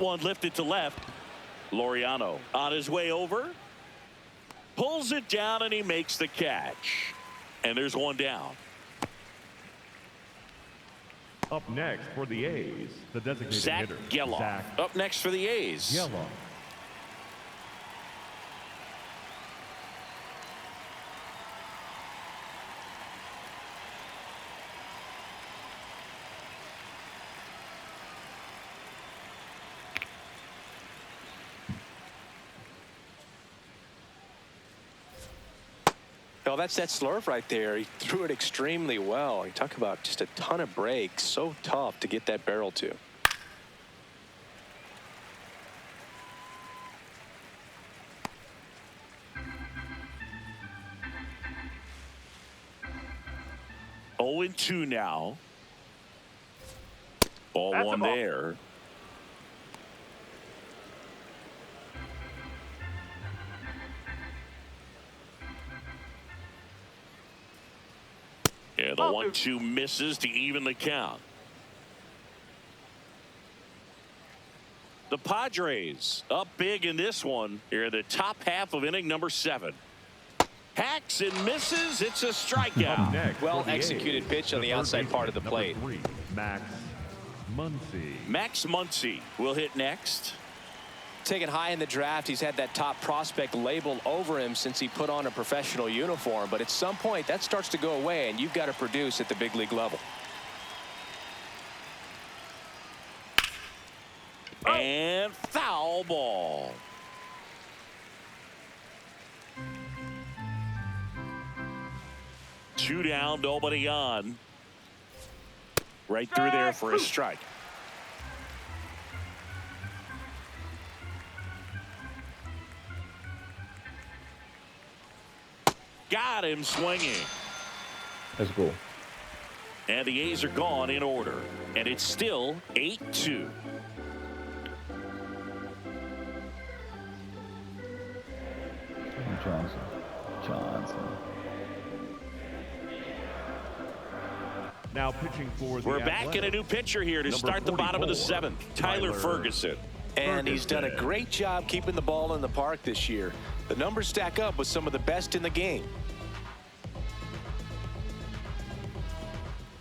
One lifted to left. Laureano on his way over. Pulls it down and he makes the catch. And there's one down. Up next for the A's, the designated Zach hitter. Geloff. Zach Up next for the A's. Geloff. Well, that's that slurve right there. He threw it extremely well. You talk about just a ton of breaks. So tough to get that barrel to. Oh and 2 now. Ball That's one there. Yeah, the 1-2 misses to even the count. The Padres up big in this one. Here in the top half of inning number 7. Hacks and misses. It's a strikeout. Well executed pitch on the outside part of the plate. Max Muncy. Max Muncy will hit next. Taken high in the draft, he's had that top prospect label over him since he put on a professional uniform. But at some point, that starts to go away, and you've got to produce at the big league level. And foul ball. Two down, nobody on. Right through there for a strike. Got him swinging. Let's go. And the A's are gone in order. And it's still 8-2. Johnson. Now pitching for the We're back in a new pitcher here to start the bottom of the 7th. Tyler Ferguson. And he's done a great job keeping the ball in the park this year. The numbers stack up with some of the best in the game.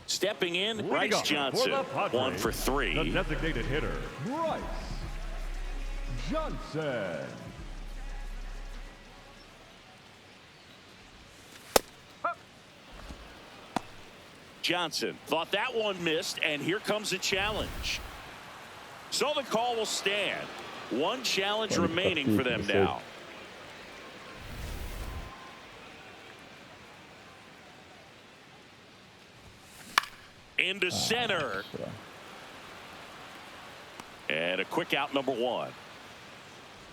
Stepping in, Bryce Johnson. 1 for 3. The designated hitter, Bryce Johnson. Johnson thought that one missed, and here comes a challenge. So the call will stand. One challenge remaining for them now. Into center. And a quick out, number 1.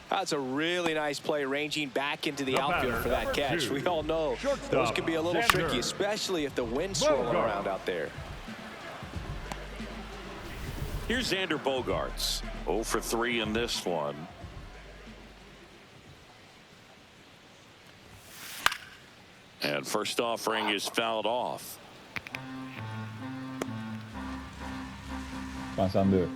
That's a really nice play, ranging back into the outfield for that catch. We all know those can be a little tricky, especially if the wind's swirling around out there. Here's Xander Bogaerts. 0 for 3 in this one. And first offering is fouled off. Passando.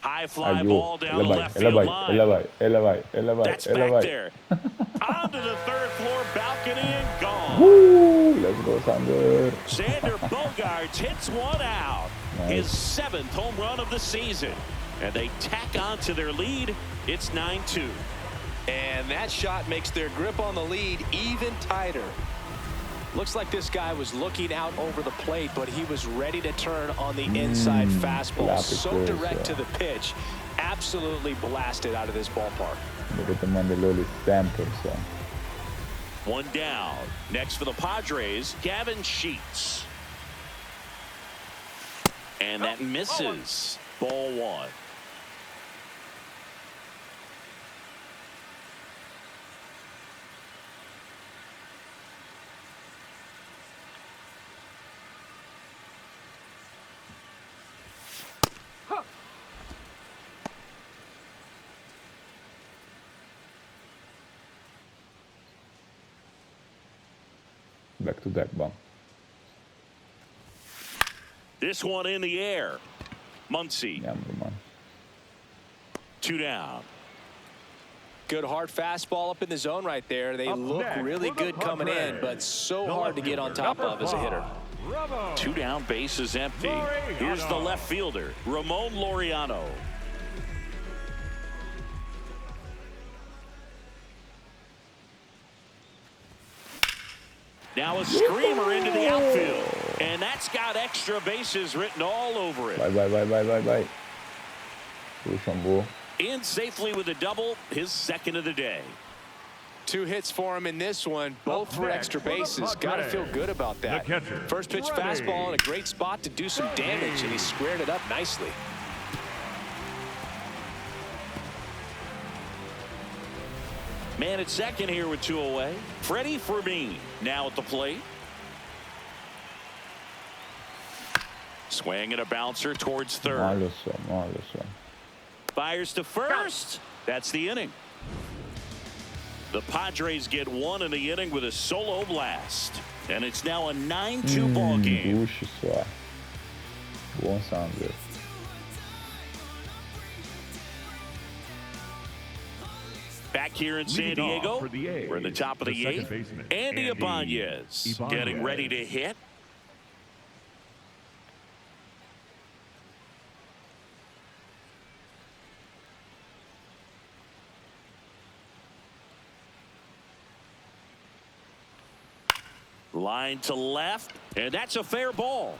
High fly ball down the left field line. That's back there. Onto the 3rd floor balcony and gone. Woo! Let's go, Sander. Xander Bogaerts hits one out. Nice. His 7th home run of the season. And they tack on to their lead. It's 9-2. And that shot makes their grip on the lead even tighter. Looks like this guy was looking out over the plate, but he was ready to turn on the inside fastball. So direct to the pitch. Absolutely blasted out of this ballpark. Look at the Mandalorian stamper. One down. Next for the Padres, Gavin Sheets. And that misses. Ball 1. Back-to-backban. This one in the air. Muncy. Jammer, man. 2 down. Good hard fastball up in the zone right there. They Up look next really for the good coming in, Padres, but so the hard to left get on fielder, top number of as a hitter. 5, 2 down, base is empty. Laureano. Here's the left fielder, Ramon Laureano. Now a screamer into the outfield. And that's got extra bases written all over it. Bye. Push on ball. In safely with a double, his second of the day. 2 hits for him in this one, both Up for next extra for the bases. Got to feel Padres, good about that. the catcher, First pitch Freddie. fastball in a great spot to do some damage, and he squared it up nicely. Man at second here with 2 away. Freddie Fermin now at the plate. Swing and a bouncer towards third. Malo. Fires to first. That's the inning. The Padres get 1 in the inning with a solo blast. And it's now a 9-2 ball game. Duše sva. Bom Sanders. Back here in San Leading off Diego, for the A's, we're in the top of the second 8th. baseman, Andy Andy Ibanez getting Ibanez. ready to hit. Line to left, and that's a fair ball.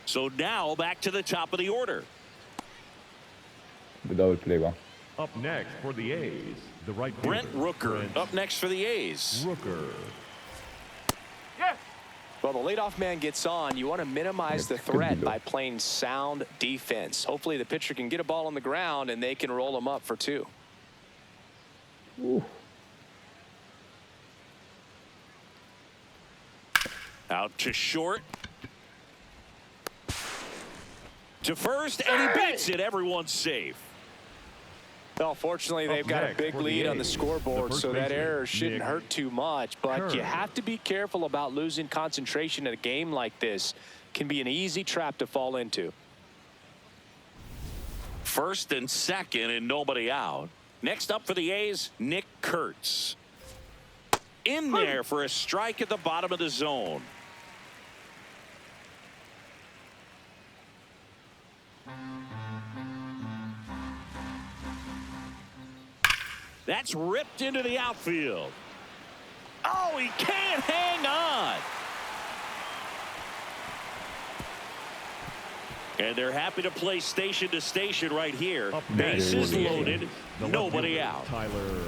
So now back to the top of the order. Double play va. Up next for the A's, the right fielder, Brent Rooker Brent up next for the A's. Rooker. Well, the leadoff man gets on. You want to minimize the threat by playing sound defense. Hopefully the pitcher can get a ball on the ground and they can roll him up for 2. Ooh. Out to short. To first, and he beats it. Everyone's safe. Well, fortunately, they've got a big lead on the scoreboard, so that error shouldn't hurt too much. But you have to be careful about losing concentration in a game like this. Can be an easy trap to fall into. First and second, and nobody out. Next up for the A's, Nick Kurtz. In there for a strike at the bottom of the zone. That's ripped into the outfield. Oh, he can't hang on. And they're happy to play station to station right here. Bases loaded, nobody out. Tyler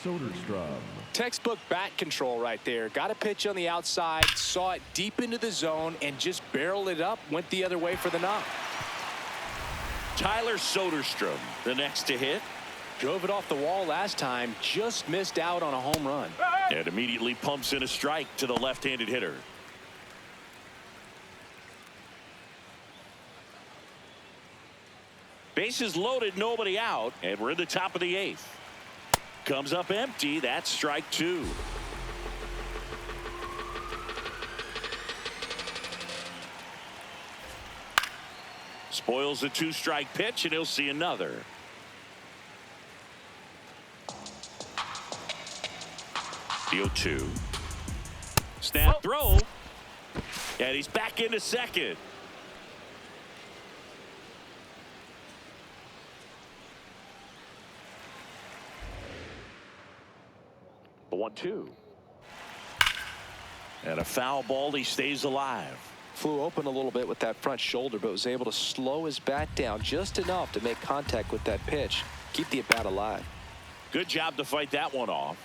Soderstrom. Textbook bat control right there. Got a pitch on the outside, saw it deep into the zone, and just barreled it up, went the other way for the knock. Tyler Soderstrom, the next to hit. Drove it off the wall last time, just missed out on a home run. And immediately pumps in a strike to the left-handed hitter. Bases loaded, nobody out, and we're in the top of the 8th. Comes up empty. That's strike 2. Spoils the 2-strike pitch, and he'll see another. The 0-2. Snap throw. And he's back into second. The 1-2. And a foul ball. He stays alive. Flew open a little bit with that front shoulder, but was able to slow his bat down just enough to make contact with that pitch. Keep the at-bat alive. Good job to fight that one off.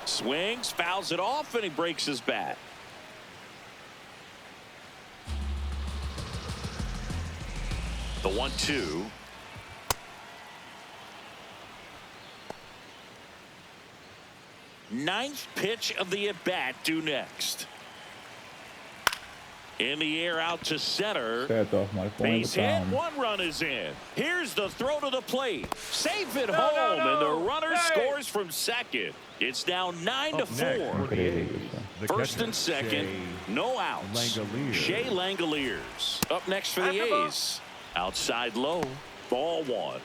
Swings, fouls it off, and he breaks his bat. The 1-2. Ninth pitch of the at-bat due next. In the air out to center. Certo, marcou Base hit. calma. One run is in. Here's the throw to the plate. Safe at home, and the runner scores from second. It's now 9-4. Incrível. First and second, no outs. Shea Langoliers up next for the A's. Outside low, ball one.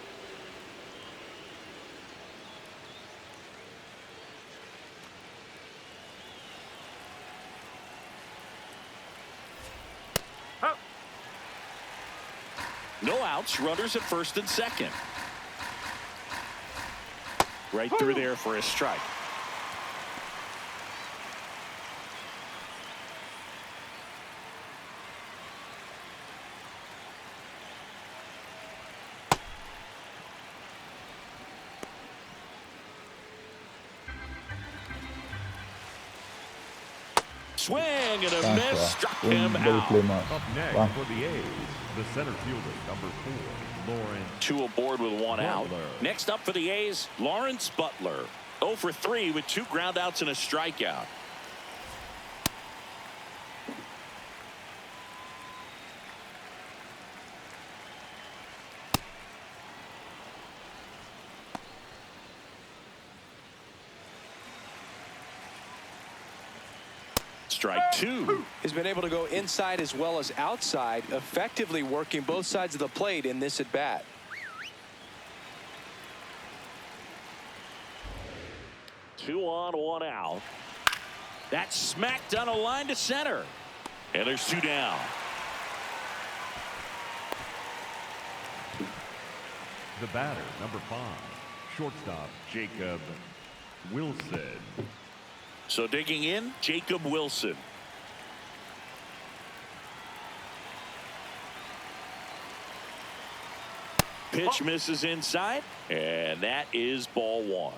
No outs, runners at first and second. Right through there for a strike. Swing and a miss, struck him out. Up next for the A's, the center fielder, number 4, Lawrence. 2 aboard with 1 out. Butler. Next up for the A's, Lawrence Butler. 0 for 3 with 2 groundouts and a strikeout. Strike 2. He's been able to go inside as well as outside, effectively working both sides of the plate in this at bat. Two on, 1 out. That's smacked on a line to center. And there's 2 down. The batter, number 5, shortstop, Jacob Wilson. So digging in, Jacob Wilson. Pitch misses inside, and that is ball 1.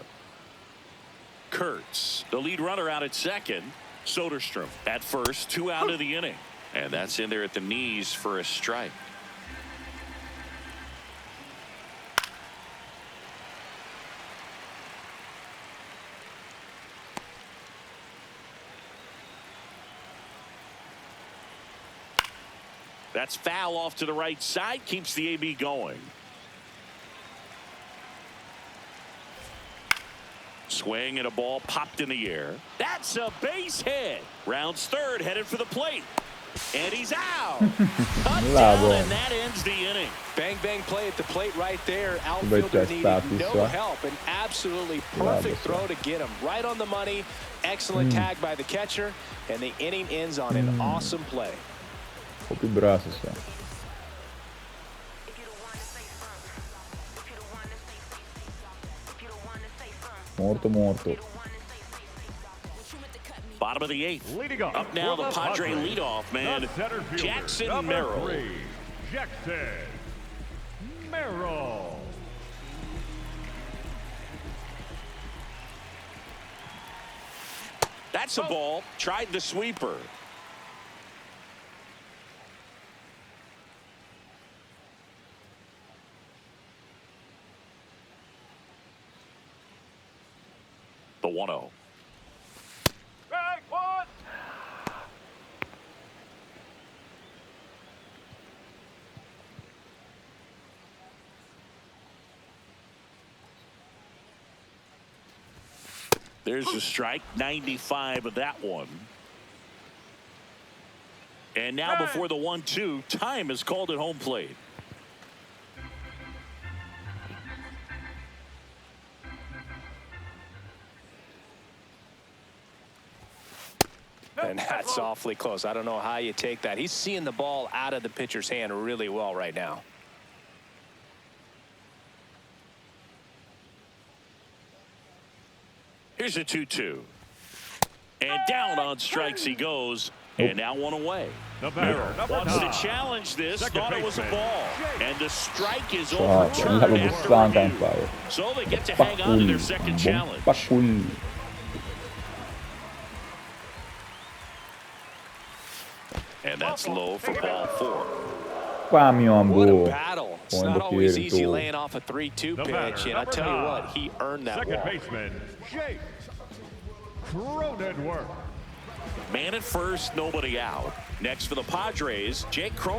Kurtz, the lead runner, out at second. Soderstrom at first, 2 out of the inning. And that's in there at the knees for a strike. That's foul off to the right side, keeps the AB going. Swing and a ball popped in the air. That's a base hit. Rounds third, headed for the plate. And he's out. Touchdown, and that ends the inning. Bang, bang play at the plate right there. Outfielder needed no help. An absolutely perfect throw to get him right on the money. Excellent tag by the catcher. And the inning ends on an awesome play. Copi braço só. Morto. Bottom of the 8th. Leading off. Up now, the Padre leadoff man, Jackson Merrill. 3, Jackson Merrill. That's a ball. Tried the sweeper. The 1-0. There's a strike, 95 of that one. And now before the 1-2, time is called at home plate. And that's awfully close. I don't know how you take that. He's seeing the ball out of the pitcher's hand really well right now. Here's a 2-2. And down on strikes he goes. And now 1 away. Merrill wants to 9. challenge this. Thought it was a ball. And the strike is Andava overturned after buscando review. Empire. So they get to hang on to their second challenge. Pacul. And that's low for ball 4. Pá, meu What a amor. battle. It's Põe not always daquele easy do- laying off a 3-2 The pitch. batter, And I tell you number what, 9, he earned that second walk. baseman, Jake Cronenworth. Man at first, nobody out. Next for the Padres, Jake Cron.